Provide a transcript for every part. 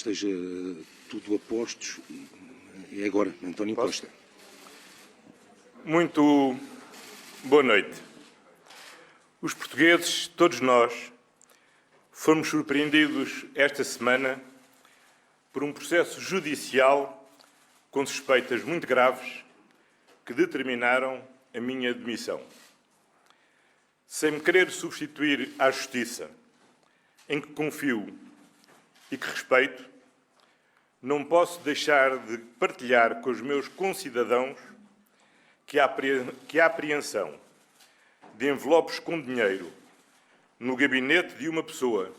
esteja tudo a postos. É agora, António Costa. Muito boa noite. Os portugueses, todos nós, fomos surpreendidos esta semana por um processo judicial com suspeitas muito graves que determinaram a minha demissão. Sem me querer substituir à Justiça, em que confio e que respeito, não posso deixar de partilhar com os meus concidadãos que a apreensão de envelopes com dinheiro no gabinete de uma pessoa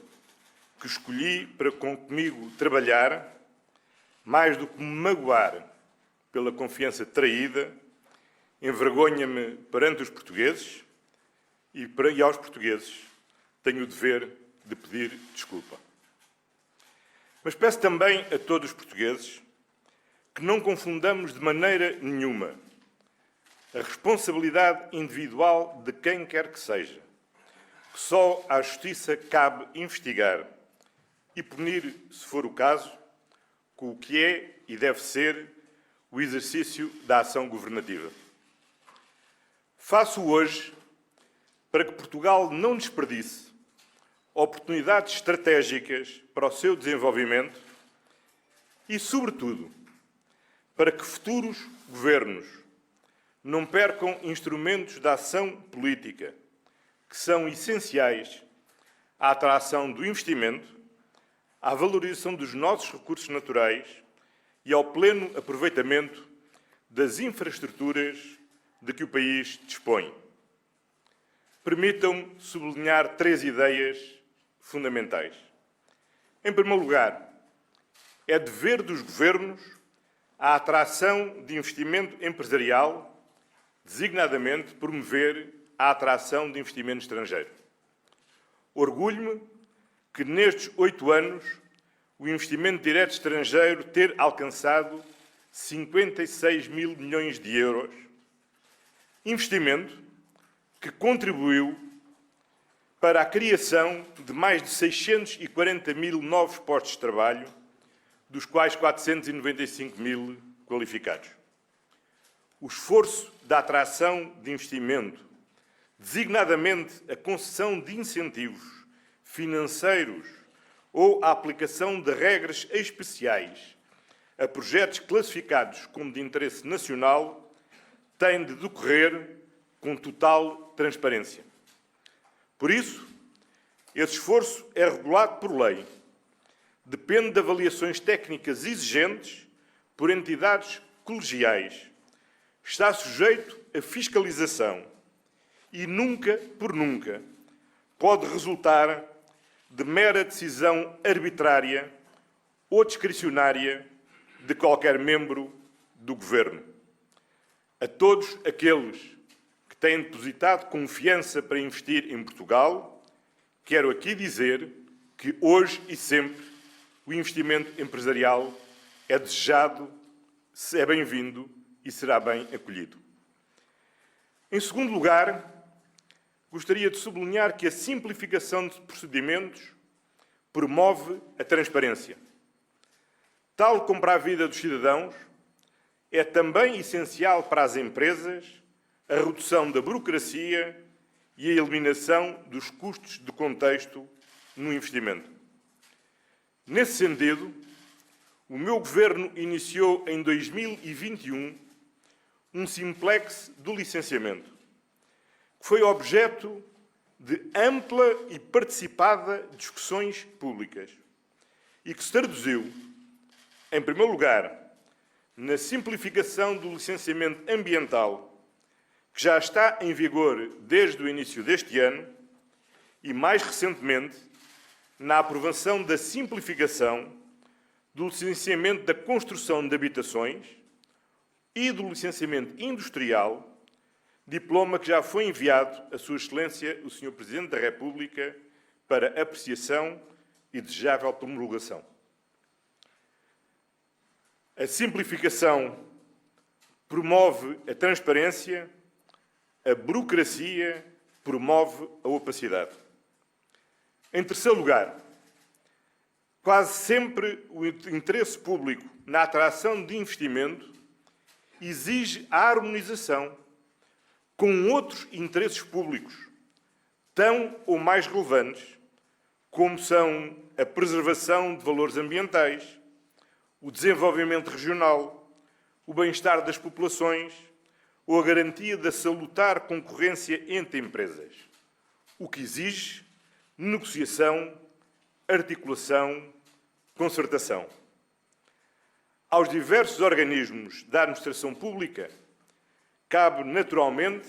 que escolhi para comigo trabalhar, mais do que me magoar pela confiança traída, envergonha-me perante os portugueses e aos portugueses tenho o dever de pedir desculpa. Mas peço também a todos os portugueses que não confundamos de maneira nenhuma a responsabilidade individual de quem quer que seja, que só à Justiça cabe investigar e punir, se for o caso, com o que é e deve ser o exercício da ação governativa. Faço hoje para que Portugal não desperdice oportunidades estratégicas para o seu desenvolvimento e, sobretudo, para que futuros governos não percam instrumentos de ação política que são essenciais à atração do investimento, à valorização dos nossos recursos naturais e ao pleno aproveitamento das infraestruturas de que o país dispõe. Permitam-me sublinhar 3 ideias fundamentais. Em primeiro lugar, é dever dos governos a atração de investimento empresarial, designadamente promover a atração de investimento estrangeiro. Orgulho-me que nestes 8 anos o investimento direto estrangeiro ter alcançado 56 mil milhões de euros, investimento que contribuiu para a criação de mais de 640 mil novos postos de trabalho, dos quais 495 mil qualificados. O esforço da atração de investimento, designadamente a concessão de incentivos financeiros ou a aplicação de regras especiais a projetos classificados como de interesse nacional, tem de decorrer com total transparência. Por isso, esse esforço é regulado por lei, depende de avaliações técnicas exigentes por entidades colegiais, está sujeito a fiscalização e nunca, por nunca, pode resultar de mera decisão arbitrária ou discricionária de qualquer membro do Governo. A todos aqueles que têm depositado confiança para investir em Portugal, quero aqui dizer que hoje e sempre o investimento empresarial é desejado, é bem-vindo e será bem acolhido. Em segundo lugar, gostaria de sublinhar que a simplificação de procedimentos promove a transparência. Tal como para a vida dos cidadãos, é também essencial para as empresas a redução da burocracia e a eliminação dos custos de contexto no investimento. Nesse sentido, o meu Governo iniciou em 2021 um simplex do licenciamento, que foi objeto de ampla e participada discussões públicas e que se traduziu, em primeiro lugar, na simplificação do licenciamento ambiental, que já está em vigor desde o início deste ano, e, mais recentemente, na aprovação da simplificação do licenciamento da construção de habitações e do licenciamento industrial, diploma que já foi enviado a Sua Excelência, o Sr. Presidente da República, para apreciação e desejável promulgação. A simplificação promove a transparência, a burocracia promove a opacidade. Em terceiro lugar, Quase sempre o interesse público na atração de investimento exige a harmonização com outros interesses públicos, tão ou mais relevantes, como são a preservação de valores ambientais, o desenvolvimento regional, o bem-estar das populações ou a garantia da salutar concorrência entre empresas, o que exige negociação, articulação, concertação. Aos diversos organismos da administração pública cabe, naturalmente,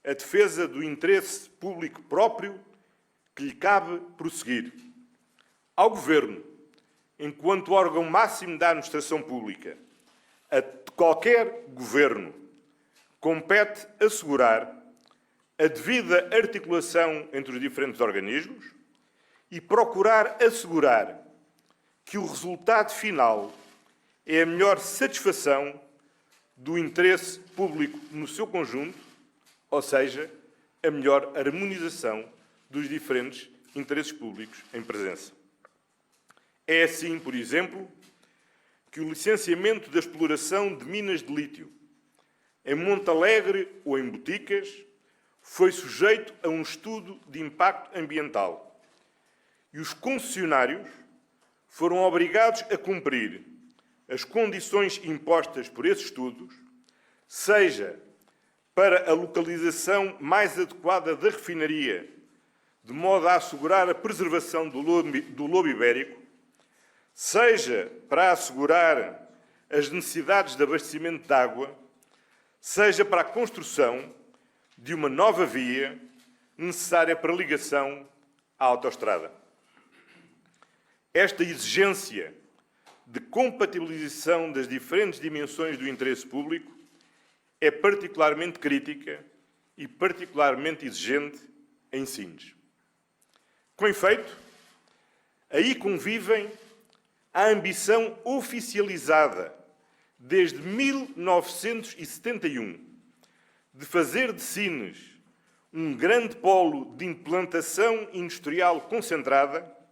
a defesa do interesse público próprio que lhe cabe prosseguir. Ao Governo, enquanto órgão máximo da administração pública, a qualquer Governo compete assegurar a devida articulação entre os diferentes organismos e procurar assegurar que o resultado final é a melhor satisfação do interesse público no seu conjunto, ou seja, a melhor harmonização dos diferentes interesses públicos em presença. É assim, por exemplo, que o licenciamento da exploração de minas de lítio em Montalegre ou em Boticas foi sujeito a um estudo de impacto ambiental e os concessionários foram obrigados a cumprir as condições impostas por esses estudos, seja para a localização mais adequada da refinaria, de modo a assegurar a preservação do lobo ibérico, seja para assegurar as necessidades de abastecimento de água, seja para a construção de uma nova via necessária para ligação à autoestrada. Esta exigência de compatibilização das diferentes dimensões do interesse público é particularmente crítica e particularmente exigente em Sines. Com efeito, aí convivem a ambição oficializada desde 1971 de fazer de Sines um grande polo de implantação industrial concentrada,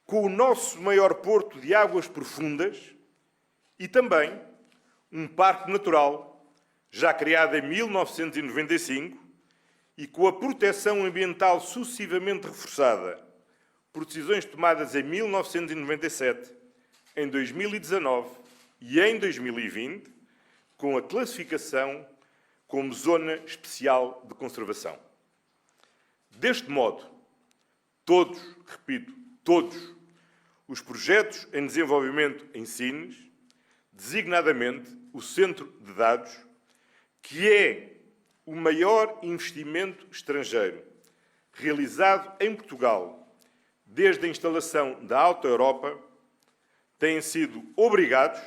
com o nosso maior porto de águas profundas e também um parque natural, já criado em 1995 e com a proteção ambiental sucessivamente reforçada por decisões tomadas em 1997, em 2019 e em 2020, com a classificação como Zona Especial de Conservação. Deste modo, todos, repito, todos os projetos em desenvolvimento em Sines, designadamente o Centro de Dados, que é o maior investimento estrangeiro realizado em Portugal desde a instalação da Alta Europa, têm sido obrigados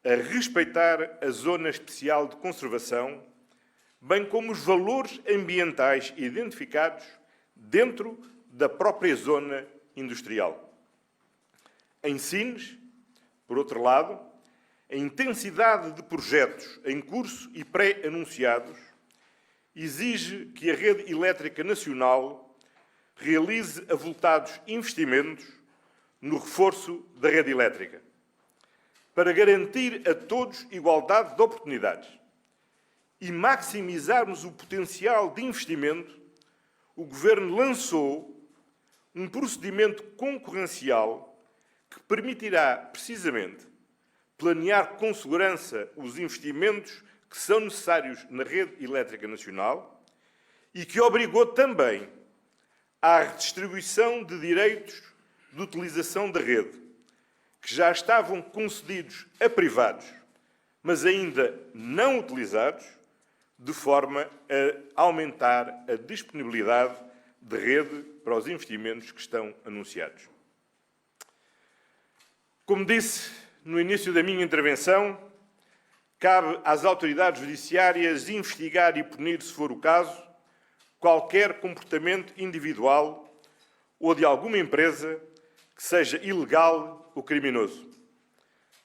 a respeitar a Zona Especial de Conservação, bem como os valores ambientais identificados dentro da própria zona industrial. Em Sines, por outro lado, a intensidade de projetos em curso e pré-anunciados exige que a rede elétrica nacional realize avultados investimentos no reforço da rede elétrica, para garantir a todos igualdade de oportunidades e maximizarmos o potencial de investimento, o Governo lançou um procedimento concorrencial que permitirá, precisamente, planear com segurança os investimentos que são necessários na rede elétrica nacional e que obrigou também à redistribuição de direitos de utilização da rede, que já estavam concedidos a privados, mas ainda não utilizados, de forma a aumentar a disponibilidade de rede para os investimentos que estão anunciados. Como disse no início da minha intervenção, cabe às autoridades judiciárias investigar e punir, se for o caso, qualquer comportamento individual ou de alguma empresa que seja ilegal ou criminoso.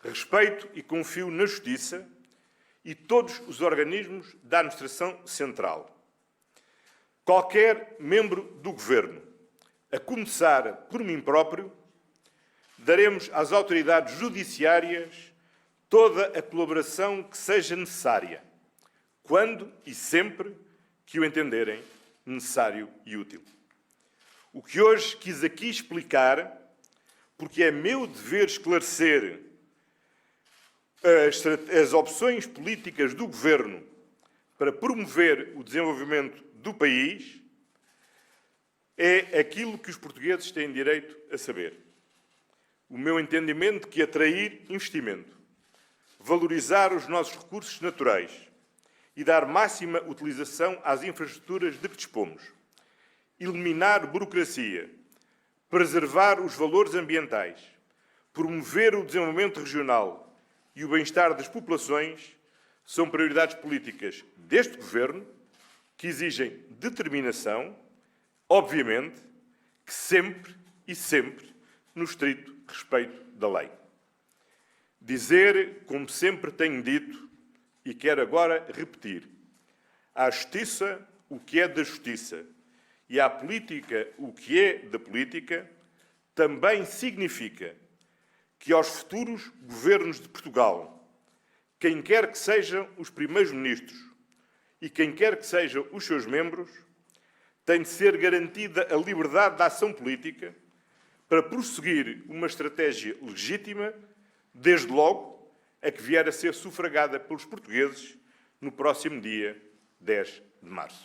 Respeito e confio na Justiça e todos os organismos da Administração Central. Qualquer membro do Governo, a começar por mim próprio, daremos às autoridades judiciárias toda a colaboração que seja necessária, quando e sempre que o entenderem necessário e útil. O que hoje quis aqui explicar, porque é meu dever esclarecer as opções políticas do Governo para promover o desenvolvimento do país, é aquilo que os portugueses têm direito a saber. O meu entendimento que atrair investimento, valorizar os nossos recursos naturais e dar máxima utilização às infraestruturas de que dispomos, eliminar burocracia, preservar os valores ambientais, promover o desenvolvimento regional e o bem-estar das populações são prioridades políticas deste Governo que exigem determinação, obviamente, que sempre e sempre no estrito respeito da lei. Dizer, como sempre tenho dito, e quero agora repetir, à Justiça o que é da Justiça e à política o que é da política, também significa que aos futuros governos de Portugal, quem quer que sejam os primeiros-ministros e quem quer que sejam os seus membros, tem de ser garantida a liberdade de ação política para prosseguir uma estratégia legítima, desde logo a que vier a ser sufragada pelos portugueses no próximo dia 10 de março.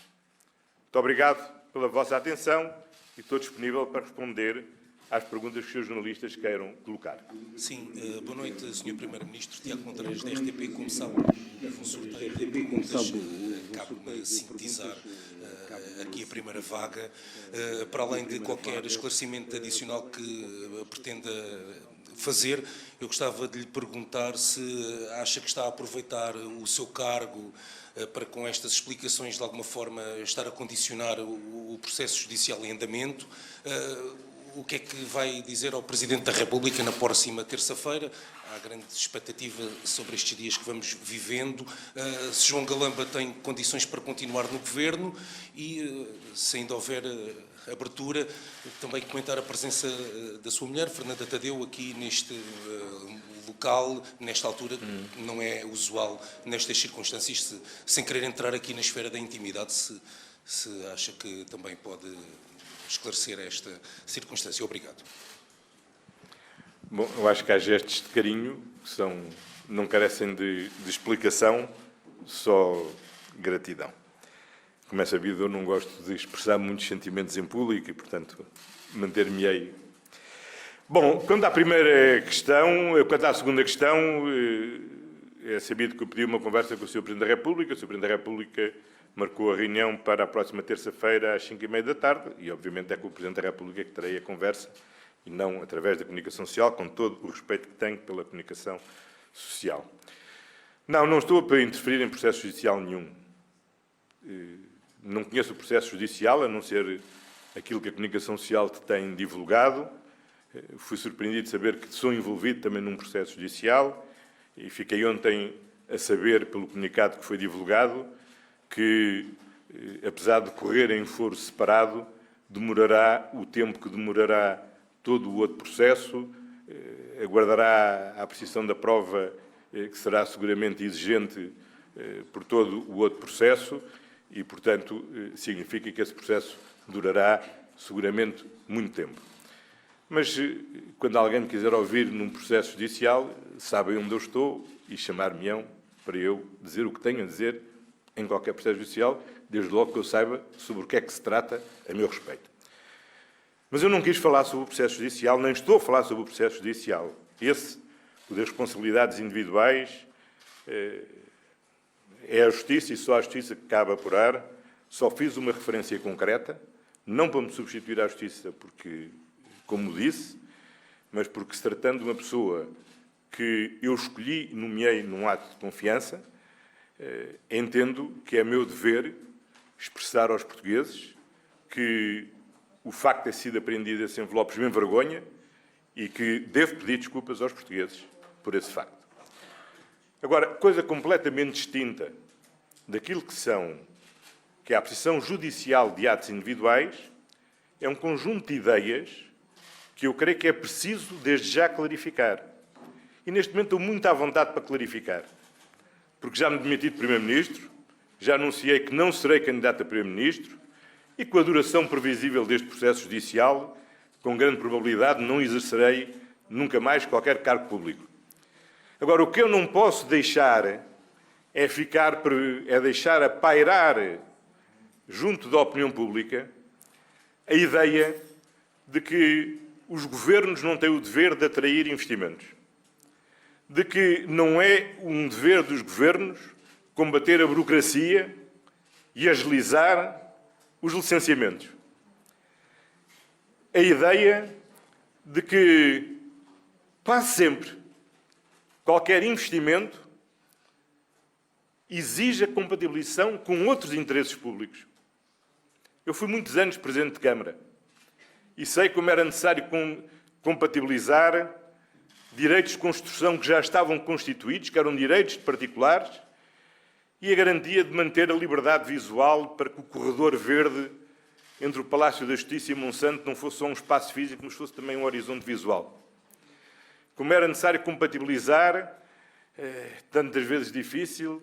Muito obrigado pela vossa atenção e estou disponível para responder às perguntas que os jornalistas queiram colocar. Sim, boa noite, Sr. Primeiro-Ministro. Tiago Montareiros, da RTP. Como sabe, houve um sorteio de perguntas. Cabe-me sintetizar aqui a primeira vaga. Para além de qualquer esclarecimento adicional que pretenda fazer, eu gostava de lhe perguntar se acha que está a aproveitar o seu cargo para, com estas explicações, de alguma forma estar a condicionar o processo judicial em andamento. O que é que vai dizer ao Presidente da República na próxima terça-feira? Há grande expectativa sobre estes dias que vamos vivendo. Se João Galamba tem condições para continuar no Governo e, se ainda houver abertura, também comentar a presença da sua mulher, Fernanda Tadeu, aqui neste local, nesta altura, que não é usual nestas circunstâncias, sem querer entrar aqui na esfera da intimidade, se acha que também pode esclarecer esta circunstância. Obrigado. Bom, eu acho que há gestos de carinho que não carecem de explicação, só gratidão. Como é sabido, eu não gosto de expressar muitos sentimentos em público e, portanto, manter-me-ei. Bom, quanto à primeira questão, quanto à segunda questão, é sabido que eu pedi uma conversa com o Sr. Presidente da República. O Sr. Presidente da República marcou a reunião para a próxima terça-feira às 5h30 e, obviamente, é com o Presidente da República que terei a conversa e não através da comunicação social, com todo o respeito que tenho pela comunicação social. Não estou para interferir em processo judicial nenhum. Não conheço o processo judicial, a não ser aquilo que a comunicação social te tem divulgado. Fui surpreendido de saber que sou envolvido também num processo judicial e fiquei ontem a saber, pelo comunicado que foi divulgado, que, apesar de correr em foro separado, demorará o tempo que demorará todo o outro processo, aguardará a apreciação da prova, que será seguramente exigente por todo o outro processo e, portanto, significa que esse processo durará seguramente muito tempo. Mas, quando alguém me quiser ouvir num processo judicial, sabem onde eu estou e chamar-me-ão para eu dizer o que tenho a dizer em qualquer processo judicial, desde logo que eu saiba sobre o que é que se trata a meu respeito. Mas eu não quis falar sobre o processo judicial, nem estou a falar sobre o processo judicial. Esse, o das responsabilidades individuais, é a Justiça e só a Justiça que cabe apurar. Só fiz uma referência concreta, não para me substituir à Justiça, porque, como disse, mas porque, se tratando de uma pessoa que eu escolhi e nomeei num ato de confiança, entendo que é meu dever expressar aos portugueses que o facto de ter sido apreendido esses envelopes me envergonha e que devo pedir desculpas aos portugueses por esse facto. Agora, coisa completamente distinta daquilo que é a apreciação judicial de atos individuais, é um conjunto de ideias que eu creio que é preciso, desde já, clarificar. E, neste momento, estou muito à vontade para clarificar. Porque já me demiti de Primeiro-Ministro, já anunciei que não serei candidato a Primeiro-Ministro e, com a duração previsível deste processo judicial, com grande probabilidade, não exercerei nunca mais qualquer cargo público. Agora, o que eu não posso deixar é deixar a pairar junto da opinião pública a ideia de que os governos não têm o dever de atrair investimentos, de que não é um dever dos governos combater a burocracia e agilizar os licenciamentos. A ideia de que quase sempre qualquer investimento exige a compatibilização com outros interesses públicos. Eu fui muitos anos Presidente de Câmara e sei como era necessário compatibilizar direitos de construção que já estavam constituídos, que eram direitos de particulares, e a garantia de manter a liberdade visual para que o corredor verde entre o Palácio da Justiça e Monsanto não fosse só um espaço físico, mas fosse também um horizonte visual. Como era necessário compatibilizar, tantas vezes difícil,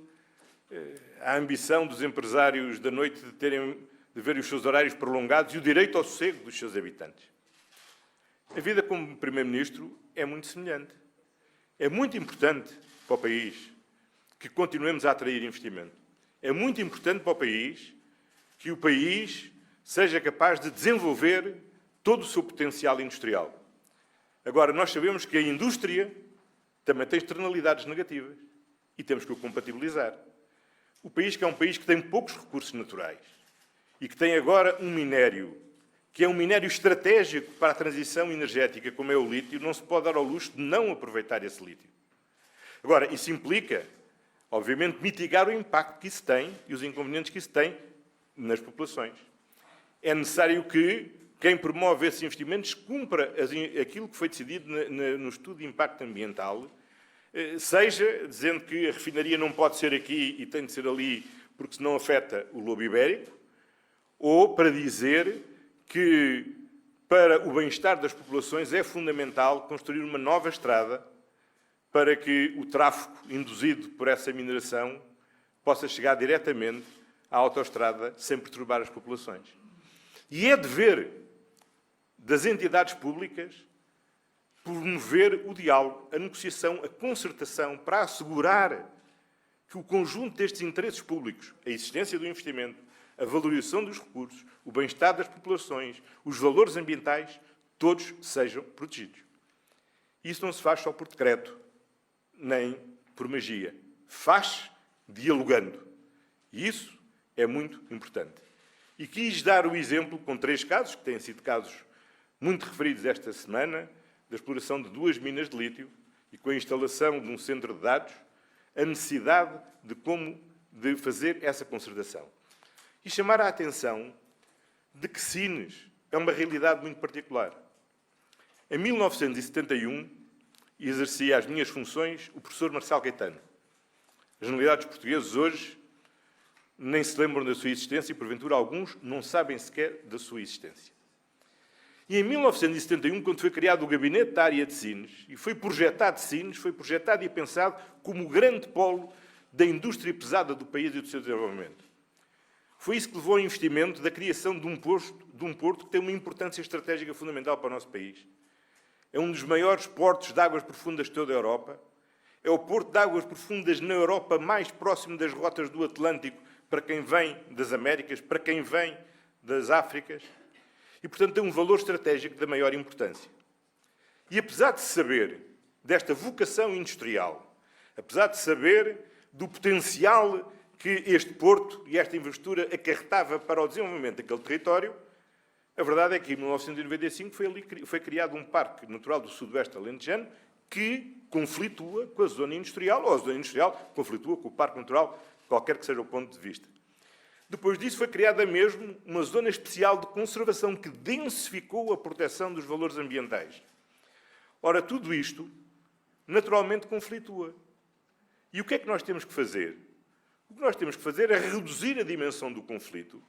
a ambição dos empresários da noite de verem os seus horários prolongados e o direito ao sossego dos seus habitantes. A vida como Primeiro-Ministro é muito semelhante. É muito importante para o país que continuemos a atrair investimento. É muito importante para o país que o país seja capaz de desenvolver todo o seu potencial industrial. Agora, nós sabemos que a indústria também tem externalidades negativas e temos que o compatibilizar. O país que é um país que tem poucos recursos naturais e que tem agora um minério que é um minério estratégico para a transição energética, como é o lítio, não se pode dar ao luxo de não aproveitar esse lítio. Agora, isso implica, obviamente, mitigar o impacto que isso tem e os inconvenientes que isso tem nas populações. É necessário que quem promove esses investimentos cumpra aquilo que foi decidido no estudo de impacto ambiental, seja dizendo que a refinaria não pode ser aqui e tem de ser ali porque senão afeta o lobo ibérico, ou para dizer que para o bem-estar das populações é fundamental construir uma nova estrada para que o tráfego induzido por essa mineração possa chegar diretamente à autoestrada sem perturbar as populações. E é dever das entidades públicas promover o diálogo, a negociação, a concertação para assegurar que o conjunto destes interesses públicos, a existência do investimento, a valorização dos recursos, o bem-estar das populações, os valores ambientais, todos sejam protegidos. Isso não se faz só por decreto, nem por magia. Faz dialogando. E isso é muito importante. E quis dar o exemplo com 3 casos, que têm sido casos muito referidos esta semana, da exploração de 2 minas de lítio e com a instalação de um centro de dados, a necessidade de fazer essa concertação. E chamar a atenção de que Sines é uma realidade muito particular. Em 1971, exercia as minhas funções o professor Marcelo Caetano. As generalidades portuguesas hoje nem se lembram da sua existência e, porventura, alguns não sabem sequer da sua existência. E em 1971, quando foi criado o gabinete da área de Sines, e foi projetado Sines, foi projetado e pensado como o grande polo da indústria pesada do país e do seu desenvolvimento. Foi isso que levou ao investimento da criação de um porto que tem uma importância estratégica fundamental para o nosso país. É um dos maiores portos de águas profundas de toda a Europa. É o porto de águas profundas na Europa mais próximo das rotas do Atlântico para quem vem das Américas, para quem vem das Áfricas. E, portanto, tem um valor estratégico da maior importância. E, apesar de saber desta vocação industrial, apesar de saber do potencial que este porto e esta infraestrutura acarretava para o desenvolvimento daquele território, a verdade é que em 1995 foi criado um parque natural do sudoeste alentejano que conflitua com a zona industrial, ou a zona industrial conflitua com o parque natural, qualquer que seja o ponto de vista. Depois disso foi criada mesmo uma zona especial de conservação que densificou a proteção dos valores ambientais. Ora, tudo isto naturalmente conflitua. E o que é que nós temos que fazer? O que nós temos que fazer é reduzir a dimensão do conflito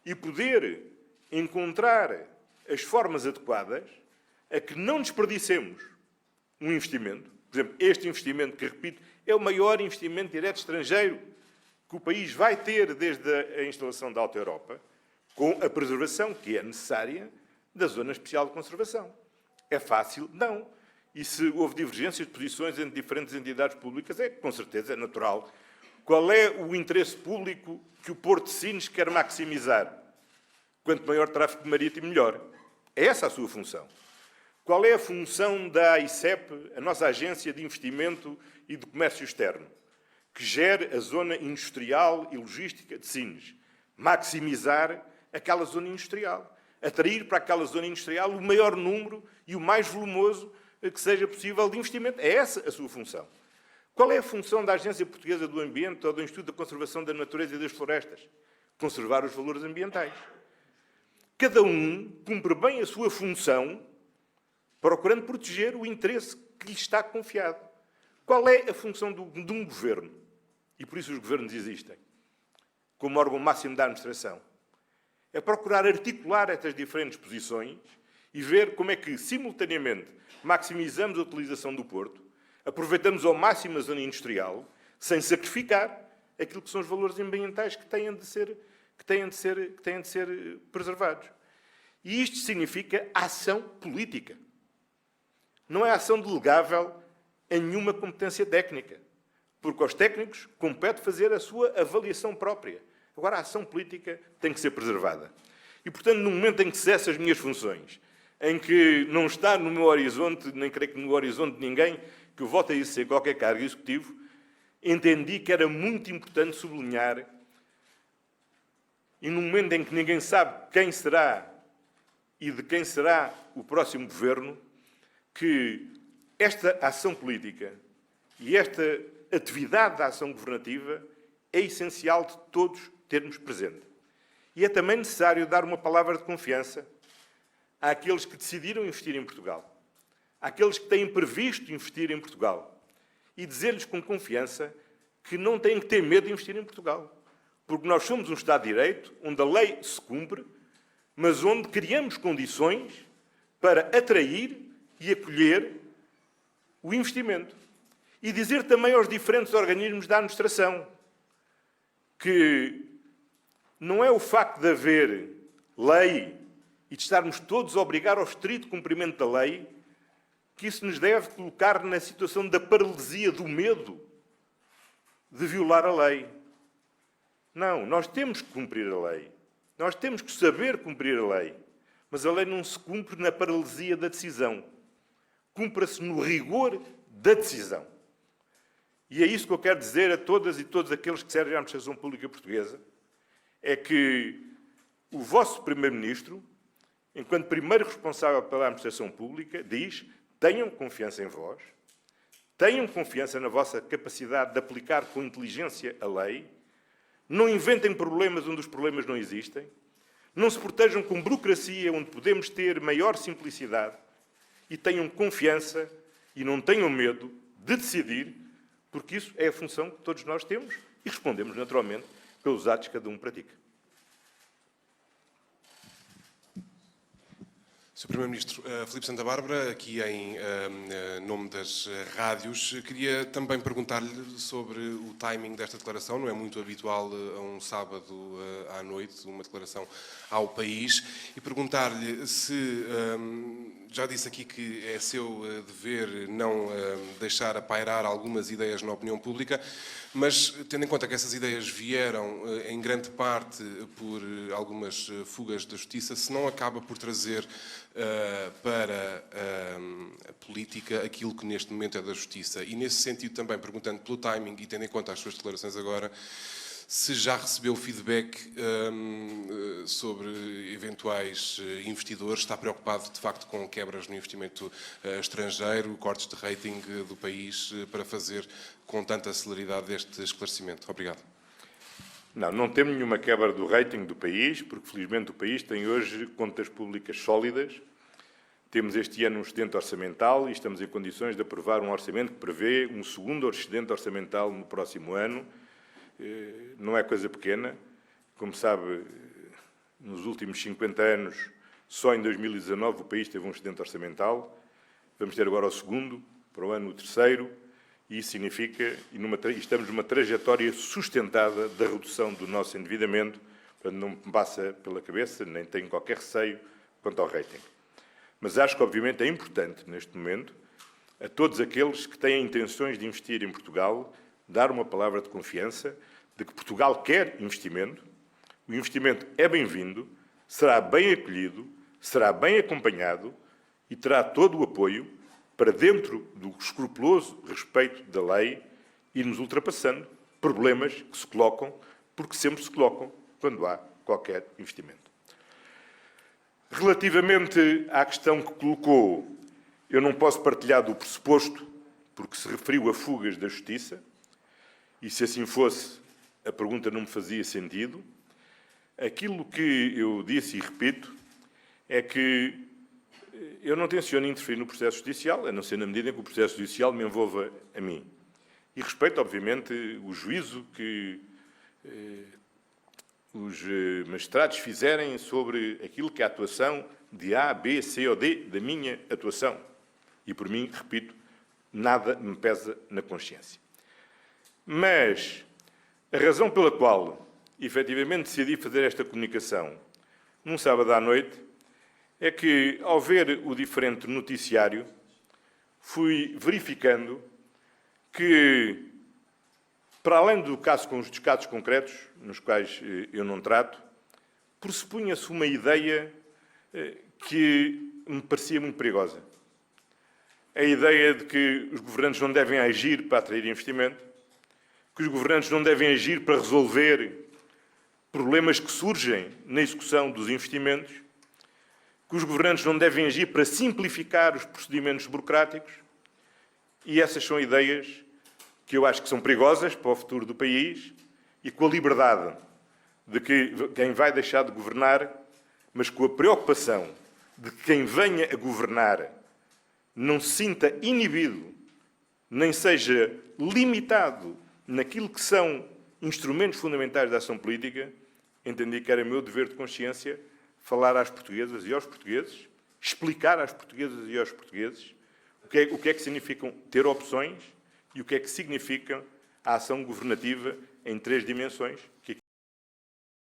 e poder encontrar as formas adequadas a que não desperdicemos um investimento. Por exemplo, este investimento, que, repito, é o maior investimento direto estrangeiro que o país vai ter desde a instalação da Alta Europa, com a preservação que é necessária da Zona Especial de Conservação. É fácil? Não. E se houve divergências de posições entre diferentes entidades públicas, com certeza, é natural. Qual é o interesse público que o Porto de Sines quer maximizar? Quanto maior tráfego marítimo, melhor. É essa a sua função. Qual é a função da AICEP, a nossa Agência de Investimento e de Comércio Externo, que gera a zona industrial e logística de Sines? Maximizar aquela zona industrial. Atrair para aquela zona industrial o maior número e o mais volumoso que seja possível de investimento. É essa a sua função. Qual é a função da Agência Portuguesa do Ambiente ou do Instituto da Conservação da Natureza e das Florestas? Conservar os valores ambientais. Cada um cumpre bem a sua função, procurando proteger o interesse que lhe está confiado. Qual é a função de um governo? E por isso os governos existem, como órgão máximo da administração. É procurar articular estas diferentes posições e ver como é que, simultaneamente, maximizamos a utilização do Porto, aproveitamos ao máximo a zona industrial, sem sacrificar aquilo que são os valores ambientais que têm de ser preservados. E isto significa ação política. Não é ação delegável em nenhuma competência técnica, porque aos técnicos compete fazer a sua avaliação própria. Agora, a ação política tem que ser preservada. E, portanto, no momento em que cesse as minhas funções, em que não está no meu horizonte, nem creio que no horizonte de ninguém, que eu volte a exercer qualquer cargo executivo, entendi que era muito importante sublinhar, e no momento em que ninguém sabe quem será e de quem será o próximo governo, que esta ação política e esta atividade da ação governativa é essencial de todos termos presente. E é também necessário dar uma palavra de confiança àqueles que decidiram investir em Portugal, àqueles que têm previsto investir em Portugal, e dizer-lhes com confiança que não têm que ter medo de investir em Portugal, porque nós somos um Estado de Direito, onde a lei se cumpre, mas onde criamos condições para atrair e acolher o investimento. E dizer também aos diferentes organismos da administração que não é o facto de haver lei e de estarmos todos a obrigar ao estrito cumprimento da lei que isso nos deve colocar na situação da paralisia do medo de violar a lei. Não, nós temos que cumprir a lei. Nós temos que saber cumprir a lei. Mas a lei não se cumpre na paralisia da decisão. Cumpra-se no rigor da decisão. E é isso que eu quero dizer a todas e todos aqueles que servem à administração pública portuguesa, é que o vosso Primeiro-Ministro, enquanto primeiro responsável pela administração pública, diz: tenham confiança em vós, tenham confiança na vossa capacidade de aplicar com inteligência a lei, não inventem problemas onde os problemas não existem, não se protejam com burocracia onde podemos ter maior simplicidade e tenham confiança e não tenham medo de decidir, porque isso é a função que todos nós temos e respondemos naturalmente pelos atos que cada um pratica. Sr. Primeiro-Ministro, Filipe Santa Bárbara, aqui em nome das rádios, queria também perguntar-lhe sobre o timing desta declaração. Não é muito habitual a um sábado à noite uma declaração ao país. E perguntar-lhe se, já disse aqui que é seu dever não deixar a pairar algumas ideias na opinião pública, mas tendo em conta que essas ideias vieram em grande parte por algumas fugas da justiça, se não acaba por trazer para a política aquilo que neste momento é da justiça. E nesse sentido também, perguntando pelo timing e tendo em conta as suas declarações agora, se já recebeu feedback sobre eventuais investidores, está preocupado de facto com quebras no investimento estrangeiro, cortes de rating do país, para fazer com tanta celeridade este esclarecimento. Obrigado. Não temos nenhuma quebra do rating do país, porque felizmente o país tem hoje contas públicas sólidas. Temos este ano um excedente orçamental e estamos em condições de aprovar um orçamento que prevê um segundo excedente orçamental no próximo ano. Não é coisa pequena. Como sabe, nos últimos 50 anos Só em 2019 o país teve um excedente orçamental. Vamos ter agora o segundo, para o ano o terceiro, e isso significa, estamos numa trajetória sustentada da redução do nosso endividamento, portanto não me passa pela cabeça, nem tenho qualquer receio quanto ao rating. Mas acho que, obviamente, é importante, neste momento, a todos aqueles que têm intenções de investir em Portugal, dar uma palavra de confiança de que Portugal quer investimento, o investimento é bem-vindo, será bem acolhido, será bem acompanhado e terá todo o apoio para, dentro do escrupuloso respeito da lei, irmos ultrapassando problemas que se colocam, porque sempre se colocam quando há qualquer investimento. Relativamente à questão que colocou, eu não posso partilhar do pressuposto, porque se referiu a fugas da Justiça, e se assim fosse, a pergunta não me fazia sentido. Aquilo que eu disse e repito é que eu não tenciono interferir no processo judicial, a não ser na medida em que o processo judicial me envolva a mim. E respeito, obviamente, o juízo que os magistrados fizerem sobre aquilo que é a atuação de A, B, C ou D da minha atuação. E, por mim, repito, nada me pesa na consciência. Mas a razão pela qual, efetivamente, decidi fazer esta comunicação num sábado à noite é que, ao ver o diferente noticiário, fui verificando que, para além dos casos concretos, nos quais eu não trato, pressupunha-se uma ideia que me parecia muito perigosa. A ideia de que os governantes não devem agir para atrair investimento, que os governantes não devem agir para resolver problemas que surgem na execução dos investimentos, que os governantes não devem agir para simplificar os procedimentos burocráticos, e essas são ideias que eu acho que são perigosas para o futuro do país e com a liberdade de que quem vai deixar de governar, mas com a preocupação de que quem venha a governar não se sinta inibido, nem seja limitado naquilo que são instrumentos fundamentais da ação política, entendi que era meu dever de consciência falar às portuguesas e aos portugueses, explicar às portuguesas e aos portugueses o que é que significam ter opções e o que é que significa a ação governativa em 3 dimensões, que